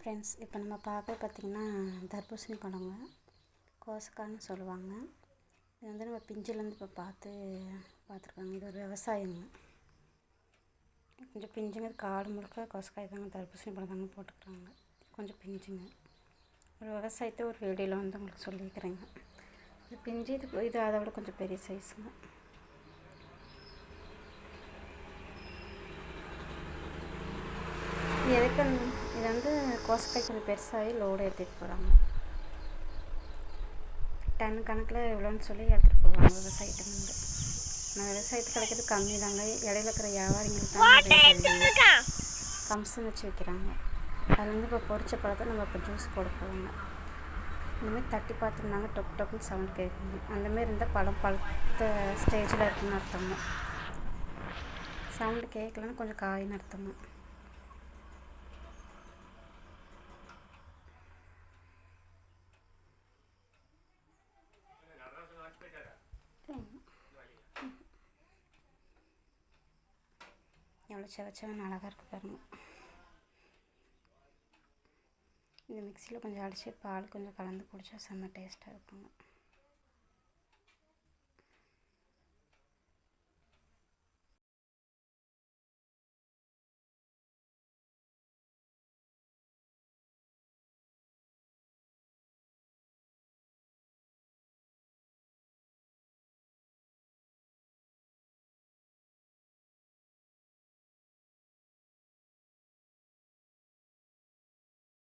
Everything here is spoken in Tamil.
ஃப்ரெண்ட்ஸ், இப்போ நம்ம பார்த்திங்கன்னா தர்பூசணி பழங்க, கோசக்கான்னு சொல்லுவாங்க. இது நம்ம பிஞ்சிலேருந்து இப்போ பார்த்துருக்காங்க. இது ஒரு விவசாயங்க. கொஞ்சம் பிஞ்சுங்க, காடு முழுக்க கோசக்காய் தாங்க, தர்பூசணி பழம் தாங்க போட்டுக்கிறாங்க. கொஞ்சம் பிஞ்சுங்க. ஒரு விவசாயத்தை ஒரு வீடியோவில் உங்களுக்கு சொல்லியிருக்கிறேங்க. இது பிஞ்சு இது அதை விட கொஞ்சம் பெரிய சைஸுங்க. எதுக்கு இது கோசக்காய் கொஞ்சம் பெருசாகி லோடு ஏற்றிட்டு போகிறாங்க. டன் கணக்கில் இவ்வளோன்னு சொல்லி எடுத்துகிட்டு போவாங்க விவசாயத்துக்கு. ஆனால் விவசாயத்துக்கு கிடைக்கிறது கம்மி தாங்க. இடையில இருக்கிற வியாபாரிங்களுக்கு தான் கம்சன் வச்சு வைக்கிறாங்க. அதுலேருந்து இப்போ பொரிச்ச பழத்தை நம்ம இப்போ ஜூஸ் போட போவாங்க. இந்தமாதிரி தட்டி பார்த்துருந்தாங்க, டொக் டொக்குன்னு சவுண்ட் கேட்குங்க. அந்தமாரி இருந்தால் பழுத்த ஸ்டேஜில் இருக்குன்னு அர்த்தங்க. சவுண்டு கேட்கலன்னு கொஞ்சம் காயின்னு அர்த்தங்க. எவ்வளோ செவச்சவன் அழகாக இருக்குது பாருங்கள். இந்த மிக்சியில் கொஞ்சம் அடித்து பால் கொஞ்சம் கலந்து குடித்தா செம்ம டேஸ்ட்டாக இருக்குங்க.